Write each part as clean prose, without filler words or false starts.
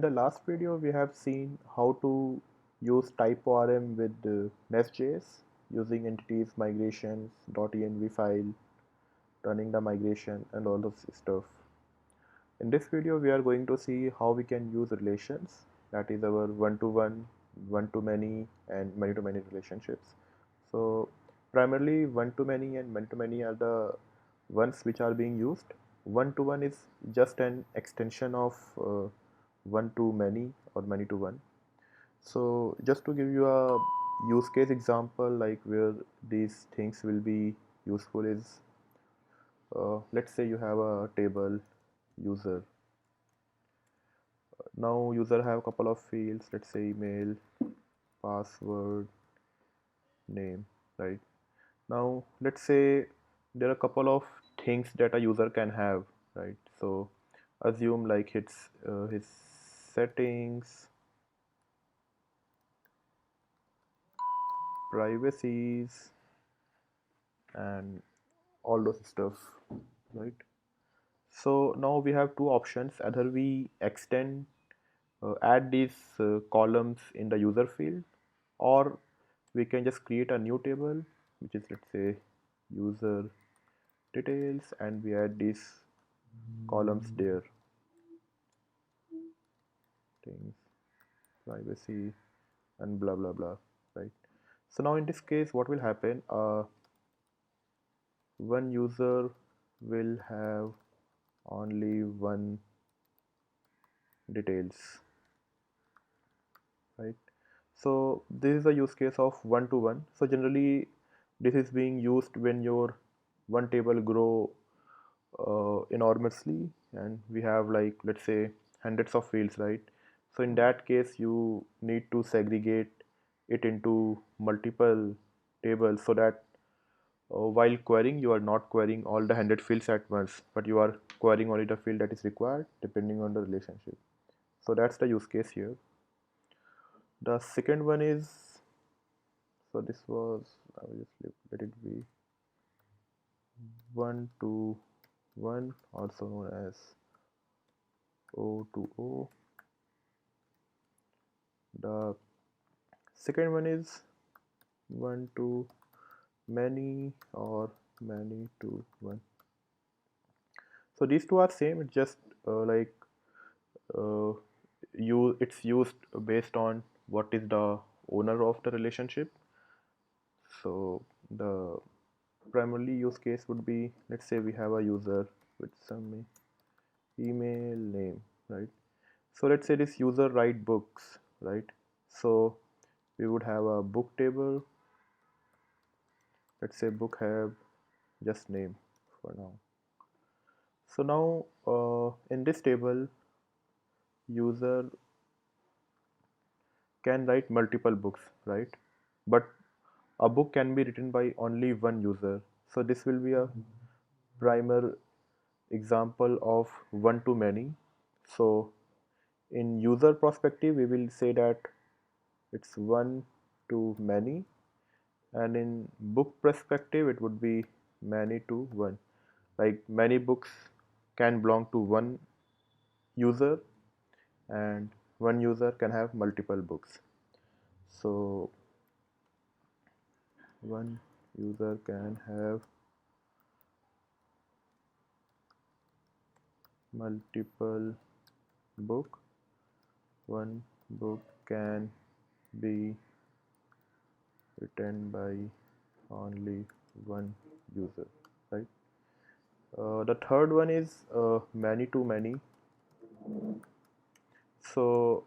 In the last video, we have seen how to use TypeORM with Nest.js using entities, migrations, .env file, running the migration, and all of this stuff. In this video, we are going to see how we can use relations, that is our one-to-one, one-to-many, and many-to-many relationships. So primarily one-to-many and many-to-many are the ones which are being used. One-to-one is just an extension of one-to-many or many-to-one. So just to give you a use case example, like where these things will be useful is, let's say you have a table user. Now user have a couple of fields, let's say email, password, name, right? Now let's say there are a couple of things that a user can have, right? So assume like it's his settings, privacies, and all those stuff, right? So now we have two options: either we extend, add these columns in the user field, or we can just create a new table, which is, let's say, user details, and we add these columns there, things, privacy, and blah blah blah, right? So now in this case, what will happen? One user will have only one details, right? So this is a use case of one to one. So generally this is being used when your one table grow enormously, and we have, like, let's say, hundreds of fields, right? So in that case you need to segregate it into multiple tables, so that while querying you are not querying all the 100 fields at once, but you are querying only the field that is required depending on the relationship. So that's the use case here. The second one is, so this was, I will just let it be one to one, also known as O to O. The second one is one to many or many to one. So these two are same. It's just like uh, it's used based on what is the owner of the relationship. So the primarily use case would be, let's say we have a user with some email name, right? So let's say this user write books, right? So we would have a book table. Let's say book have just name for now. So now in this table, user can write multiple books, right? But a book can be written by only one user. So this will be a primer example of one to many. So in user perspective, we will say that it's one to many, and in book perspective, it would be many to one. Like many books can belong to one user, and one user can have multiple books. So one user can have multiple book. One book can be written by only one user, right? The third one is many to many. So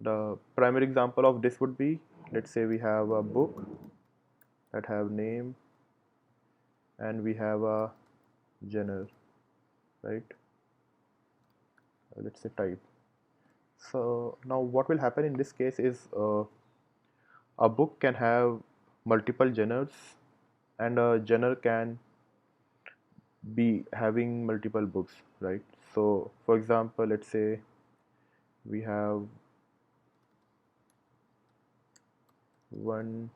the primary example of this would be, let's say we have a book that have name, and we have a genre, right? Let's say type. So now what will happen in this case is, a book can have multiple genres, and a genre can be having multiple books, right? So for example, let's say we have one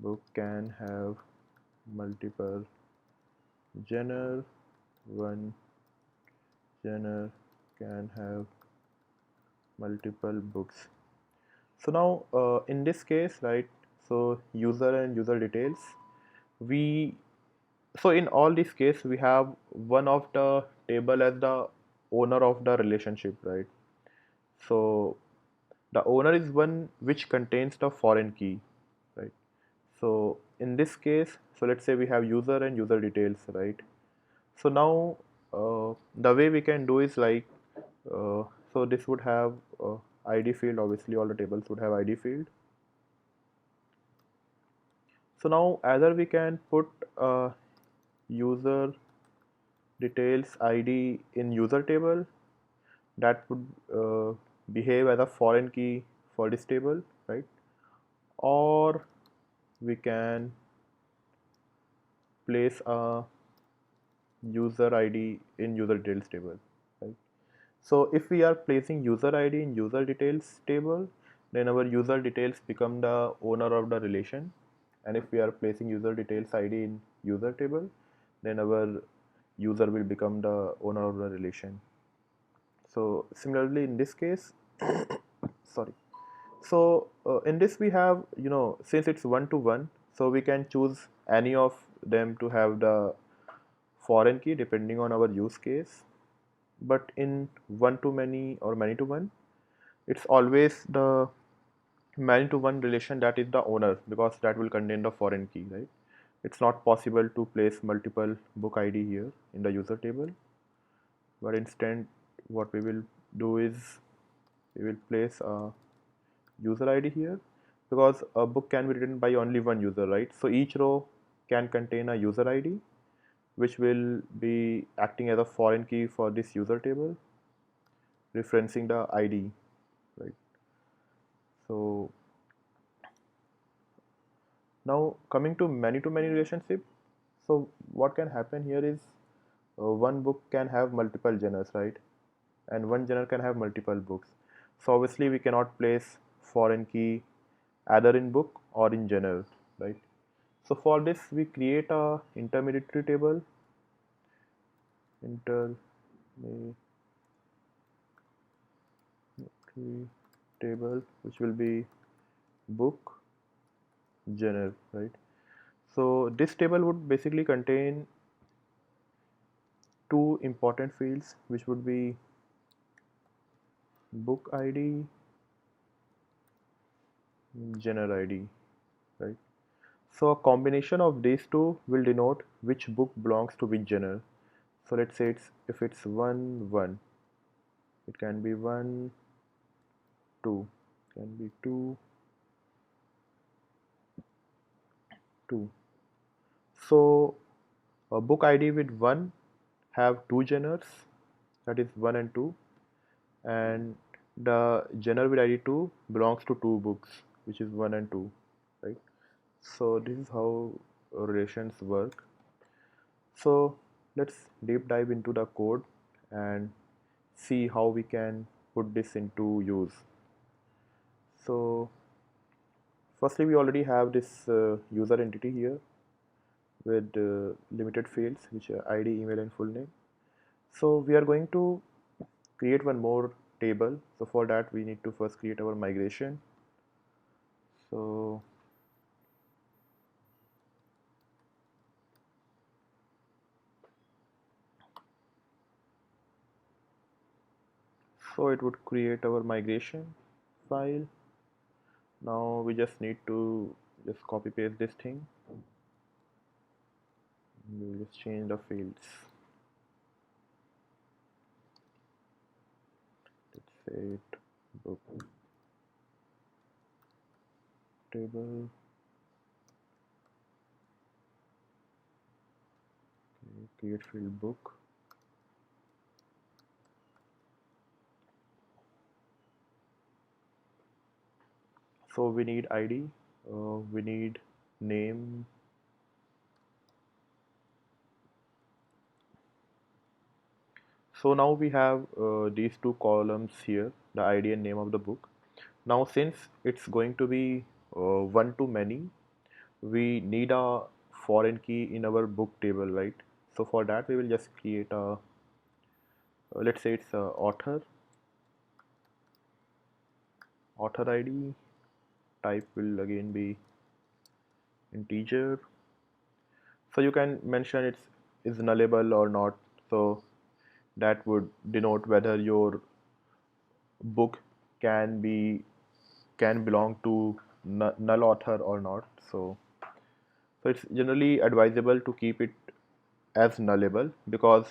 book can have multiple genre, one genre can have multiple books. So now in this case, right, so user and user details, we so in all these case we have one of the table as the owner of the relationship, right? So the owner is one which contains the foreign key, right? So in this case, so let's say we have user and user details, right? So now the way we can do is like uh, so this would have ID field. Obviously all the tables would have ID field. So now either we can put user details ID in user table that would behave as a foreign key for this table, right? Or we can place a user ID in user details table, right? So if we are placing user ID in user details table, then our user details become the owner of the relation, and if we are placing user details ID in user table, then our user will become the owner of the relation. So similarly in this case, sorry. So in this we have, since it's one to one, so we can choose any of them to have the foreign key depending on our use case. But in one to many or many to one, it's always the many to one relation that is the owner, because that will contain the foreign key, right? It's not possible to place multiple book ID here in the user table, but instead what we will do is we will place a user ID here, because a book can be written by only one user, right? So each row can contain a user ID which will be acting as a foreign key for this user table, referencing the ID, right? So now coming to many relationship, so what can happen here is one book can have multiple genres, right? And one genre can have multiple books. So obviously we cannot place foreign key either in book or in genre, right? So for this we create a intermediary table, intermediary table, which will be book genre, right? So this table would basically contain two important fields, which would be book ID, genre ID, right? So a combination of these two will denote which book belongs to which genre. So let's say if it's 1 1, it can be 1 2, can be 2 2. So a book ID with 1 have two genres, that is 1 and 2, and the genre with ID 2 belongs to two books, which is 1 and 2, right? So this is how relations work. So let's deep dive into the code and see how we can put this into use. So firstly, we already have this user entity here with limited fields, which are ID, email, and full name. So we are going to create one more table. So for that, we need to first create our migration. So it would create our migration file. Now we just need to just copy paste this thing. We will just change the fields. Let's say it book table. Okay, create field book. So we need ID, we need name, so now we have these two columns here, the ID and name of the book. Now since it's going to be one to many, we need a foreign key in our book table, right? So for that we will just create a let's say it's a author, author id, type will again be integer. So you can mention it's is nullable or not, so that would denote whether your book can be can belong to null author or not. So it's generally advisable to keep it as nullable, because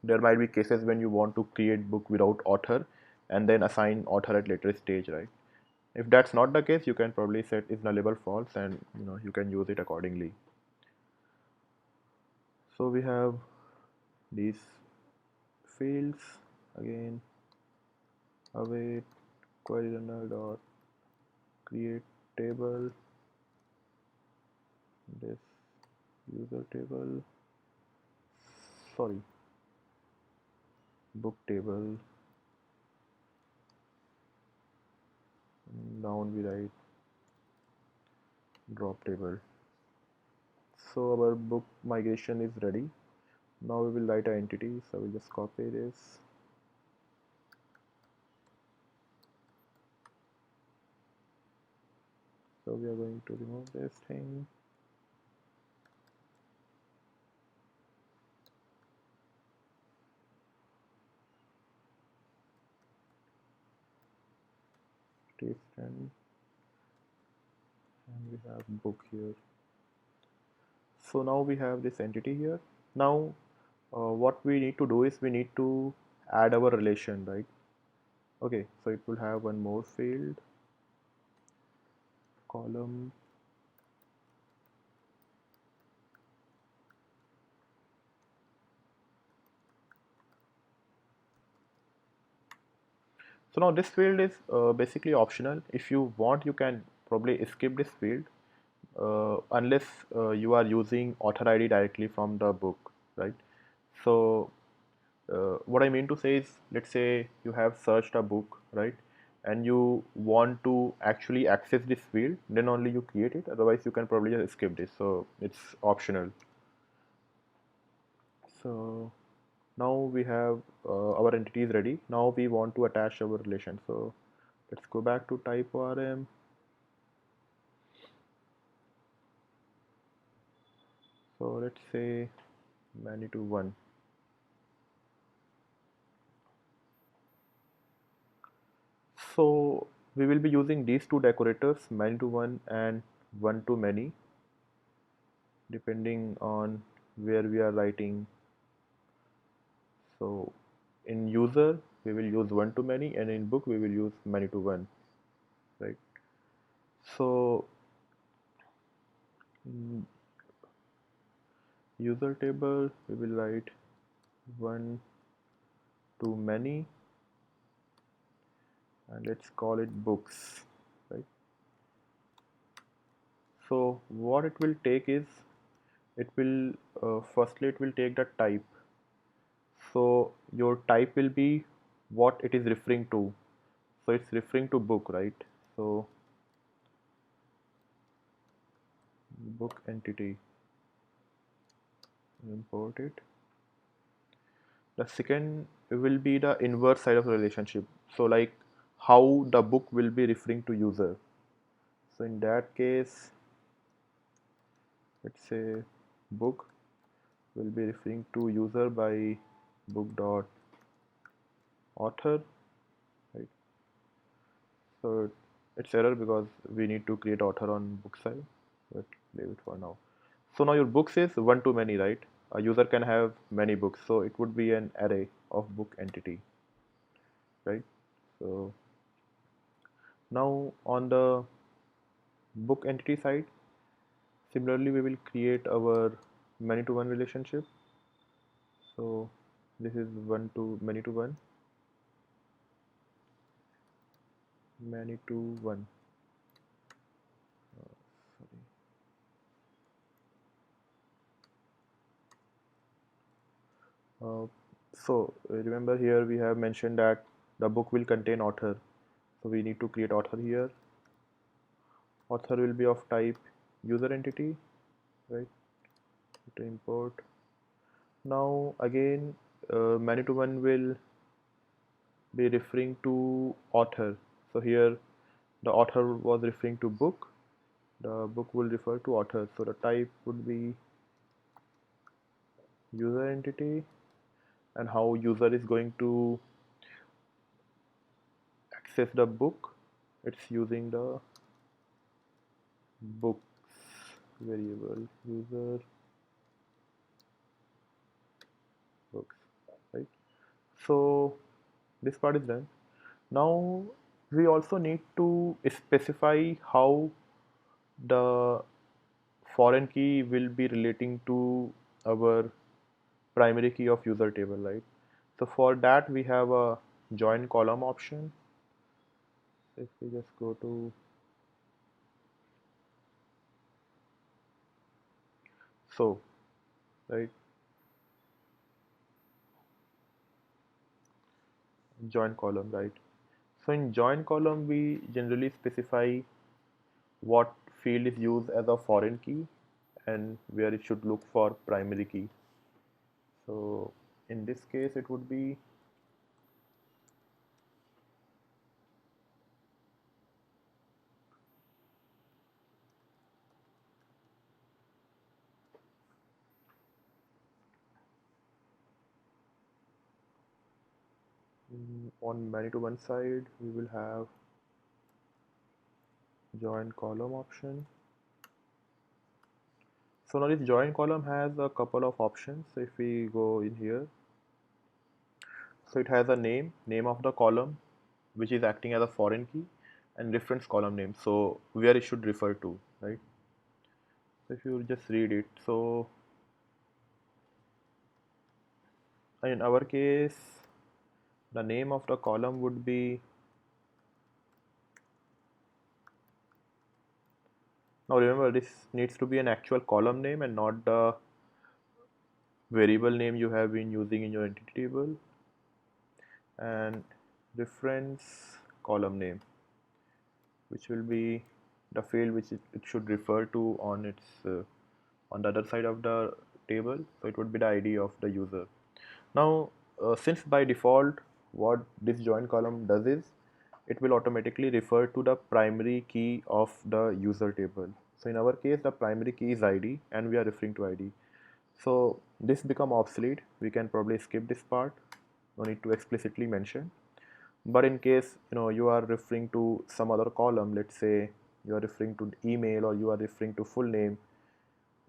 there might be cases when you want to create book without author and then assign author at later stage, right? If that's not the case, you can probably set is nullable false, and you can use it accordingly. So we have these fields again, await query runner dot create table, this user table, sorry, book table, down we write drop table. So our book migration is ready. Now we will write an entity, so we'll just copy this. So we are going to remove this thing. Taste and we have book here. So now we have this entity here. Now what we need to do is we need to add our relation, right? Okay, so it will have one more field, column. So now this field is basically optional. If you want, you can probably skip this field unless you are using author ID directly from the book, right? So what I mean to say is, let's say you have searched a book, right? And you want to actually access this field, then only you create it. Otherwise, you can probably just skip this. So it's optional. So now we have our entity is ready. Now we want to attach our relation. So let's go back to type ORM. So let's say Manitou 1. So we will be using these two decorators, Manitou 1 and one to many, depending on where we are writing. So in user we will use one to many, and in book we will use many to one, right? So in user table we will write one to many, and let's call it books, right? So what it will take is, it will firstly it will take the type. So your type will be what it is referring to. So it's referring to book, right? So book entity, import it. The second will be the inverse side of the relationship. So like how the book will be referring to user. So in that case, let's say book will be referring to user by book dot author, right? So it's error because we need to create author on book side, but leave it for now. So now your books is one to many, right? A user can have many books, so it would be an array of book entity, right? So now on the book entity side, similarly we will create our many to one relationship. So this is one to many to one, many to one. Sorry. Remember here we have mentioned that the book will contain author, so we need to create author here. Author will be of type user entity, right? To import. Now again, many to one will be referring to author. So here the author was referring to book, the book will refer to author. So the type would be user entity, and how user is going to access the book, it's using the books variable user books, right? So this part is done. Now we also need to specify how the foreign key will be relating to our primary key of user table, right? So for that we have a join column option. If we just go to, so right, join column, right? So in join column we generally specify what field is used as a foreign key and where it should look for primary key. So in this case it would be on many to one side we will have join column option. So now this join column has a couple of options. So if we go in here, so it has a name of the column which is acting as a foreign key, and reference column name, so where it should refer to, right? So if you just read it, so in our case the name of the column would be, now remember this needs to be an actual column name and not the variable name you have been using in your entity table, and reference column name, which will be the field which it should refer to on its on the other side of the table, so it would be the ID of the user. Now since by default what this join column does is it will automatically refer to the primary key of the user table. So in our case the primary key is ID and we are referring to ID. So this become obsolete, we can probably skip this part, no need to explicitly mention. But in case you are referring to some other column, let's say you are referring to email or you are referring to full name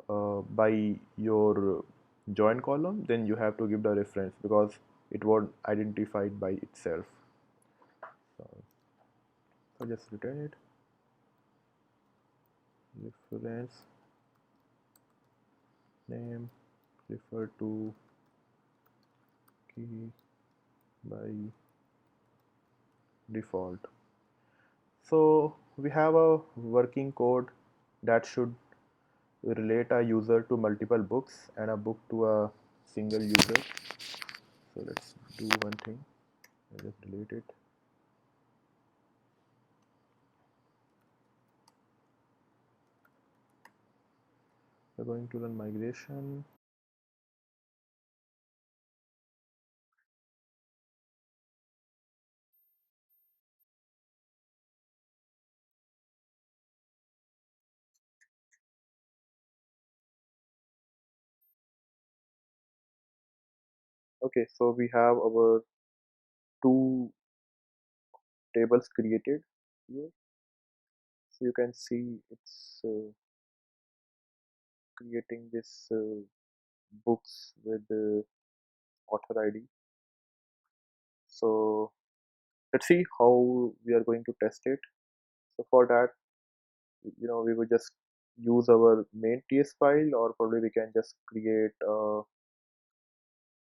by your join column, then you have to give the reference because it won't identify it by itself. So, so just return it, reference name refer to key by default. So we have a working code that should relate a user to multiple books and a book to a single user. So let's do one thing, I'll just delete it. We're going to run migration. Okay, so we have our two tables created here. So you can see it's creating this books with the author ID. So let's see how we are going to test it. So for that, we would just use our main TS file, or probably we can just create a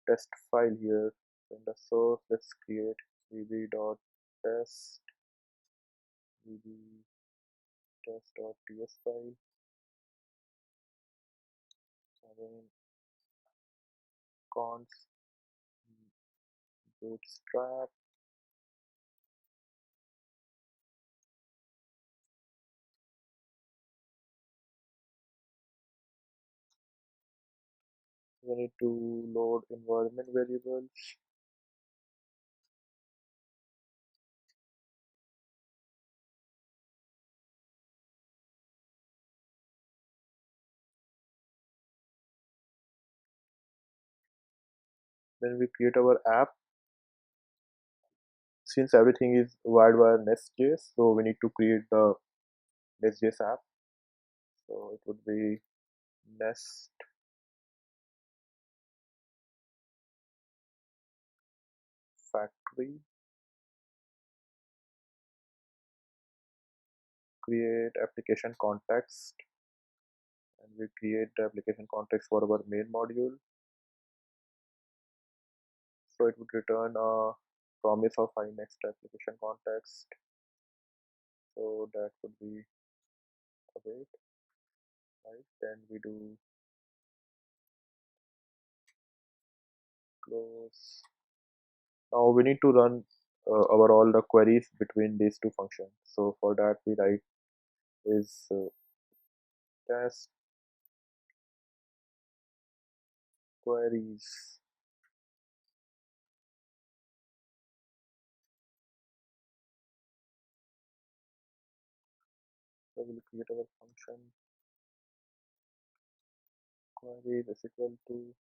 test file here. In the source, let's create vb.test vb test.ts file, again cons bootstrap. We need to load environment variables. Then we create our app. Since everything is wired via Nest.js, so we need to create the Nest.js app. So it would be Nest Factory, create application context, and we create the application context for our main module. So it would return a promise of find next application context. So that would be await, right? Then we do close. Now we need to run our all the queries between these two functions. So for that we write is test queries. So we'll create our function queries is equal to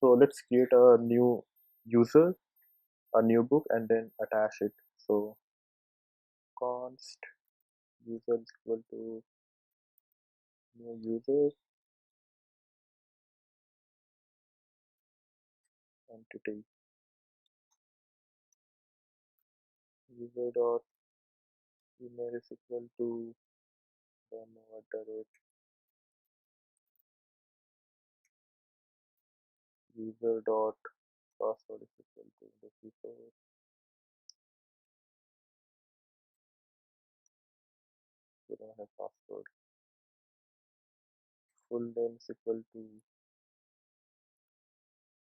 so let's create a new user, a new book, and then attach it. So const user is equal to new user entity user dot email is equal to demo at the rate user dot password is equal to the before we don't have password. Full name is equal to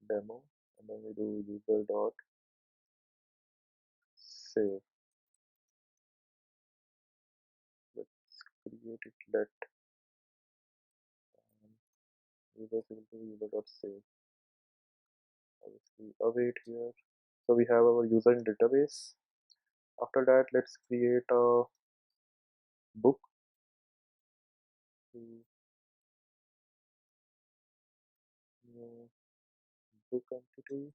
demo, and then we do user dot save. Let's create it. Let user is equal to user dot save. Obviously await here. So we have our user in database. After that, let's create a book to new book entity.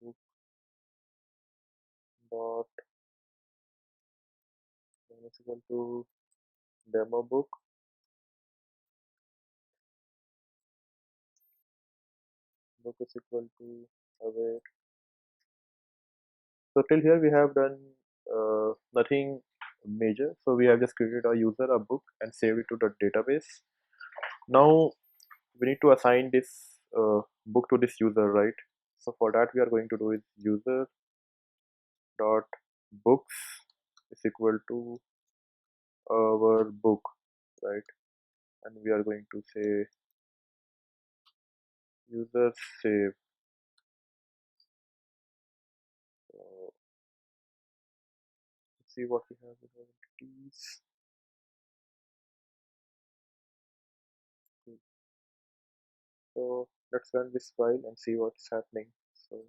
Book dot name is equal to demo book. Book is equal to await. So till here we have done nothing major. So we have just created a user, a book, and saved it to the database. Now we need to assign this book to this user, right? So for that we are going to do is user dot books is equal to our book, right? And we are going to say user save. So let's see what we have in our entities. So let's run this file and see what's happening. So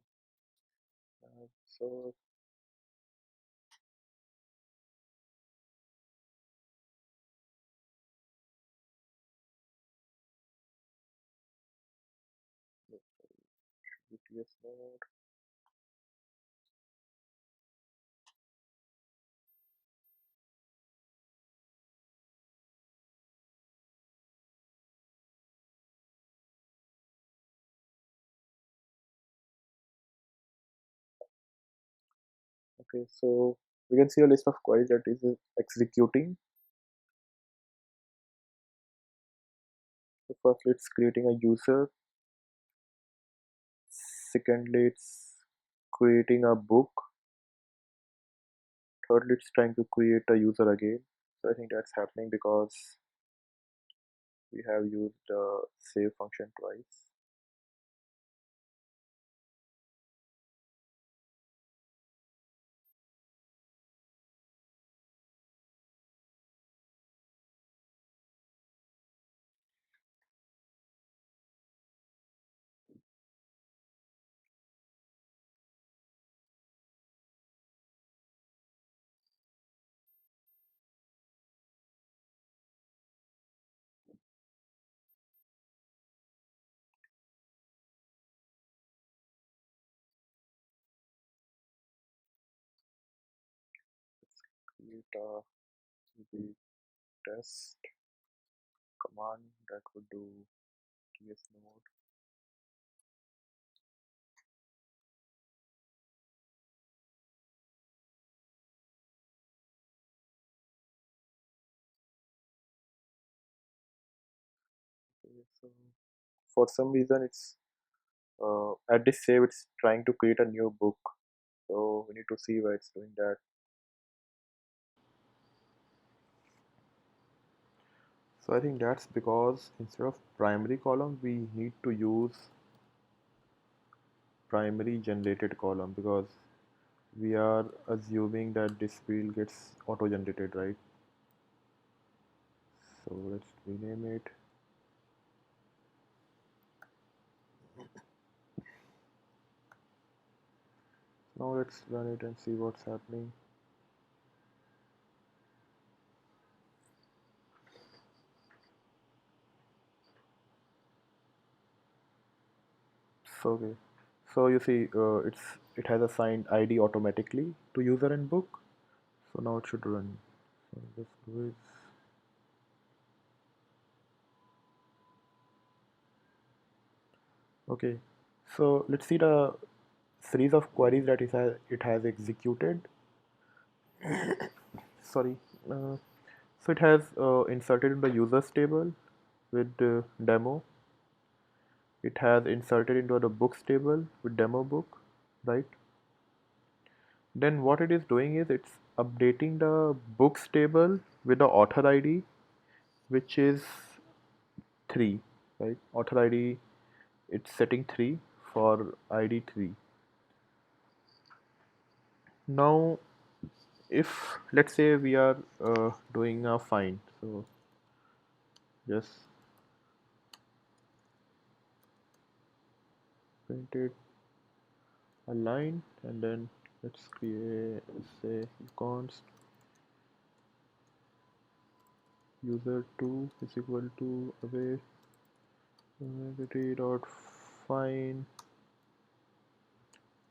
BTS node. Okay, so we can see a list of queries that is executing. So first it's creating a user. Secondly, it's creating a book. Thirdly, it's trying to create a user again. So I think that's happening because we have used the save function twice. create a the test command that would do ts node. Okay, so for some reason it's at this save it's trying to create a new book, so we need to see why it's doing that. So I think that's because instead of primary column we need to use primary generated column, because we are assuming that this field gets auto generated, right? So let's rename it. Now let's run it and see what's happening. So okay, so you see it has assigned id automatically to user and book, so now it should run. So let's do it. Okay, so let's see the series of queries that it has executed. Sorry. So it has inserted in the users table with demo. It has inserted into the books table with demo book, right? Then what it is doing is it's updating the books table with the author ID, which is 3, right? Author ID, it's setting 3 for ID 3. Now, if let's say we are doing a find, so just print it a line and then let's create, say, const user2 is equal to away identity dot find,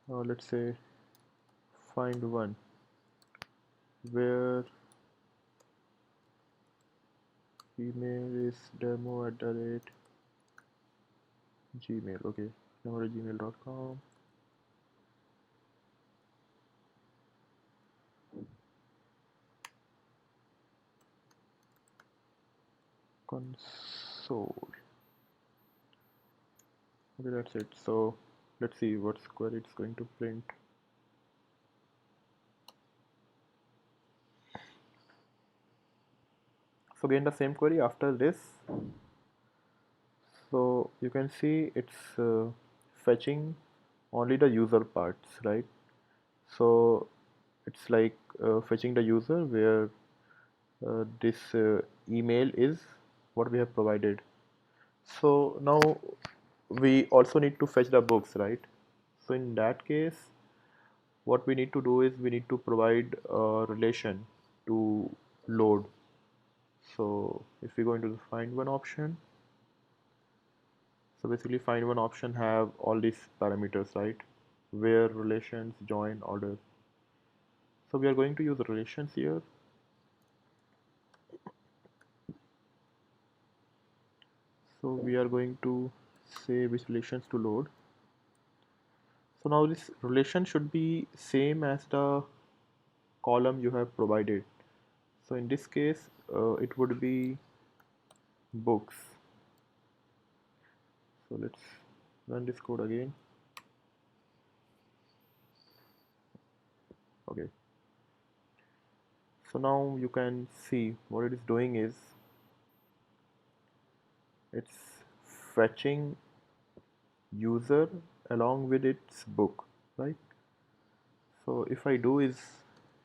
let's say find one, where email is demo at the rate gmail. Okay, demo at gmail.com. Console. Okay, that's it. So let's see what query it's going to print. So again the same query after this. So you can see it's fetching only the user parts, right? So it's like fetching the user where this email is what we have provided. So now we also need to fetch the books, right? So in that case, what we need to do is we need to provide a relation to load. So if we go into the find one option, so basically find one option have all these parameters, right? Where, relations, join, order. So we are going to use relations here. So we are going to say which relations to load. So now this relation should be same as the column you have provided. So in this case, it would be books. So let's run this code again. Okay. So now you can see what it is doing is it's fetching user along with its book, right? So if I do is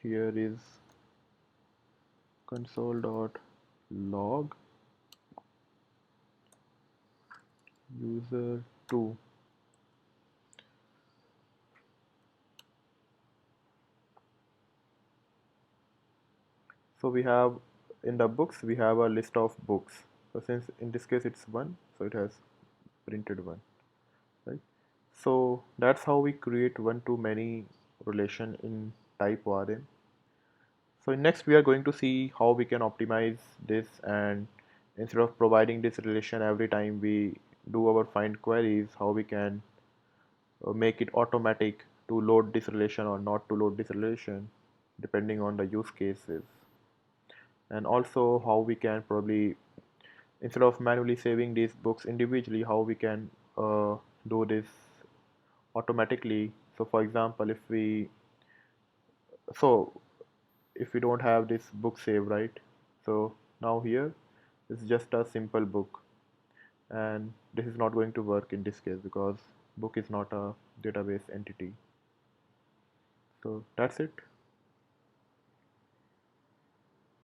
here is console.log user 2. So we have in the books we have a list of books. So since in this case it's 1, so it has printed 1, right? So that's how we create one to many relation in type ORM. So next we are going to see how we can optimize this, and instead of providing this relation every time we do our find queries, how we can make it automatic to load this relation or not to load this relation depending on the use cases. And also how we can probably, instead of manually saving these books individually, how we can do this automatically. So for example, so if we don't have this book save, right? So now here it's just a simple book, and this is not going to work in this case because book is not a database entity. So that's it.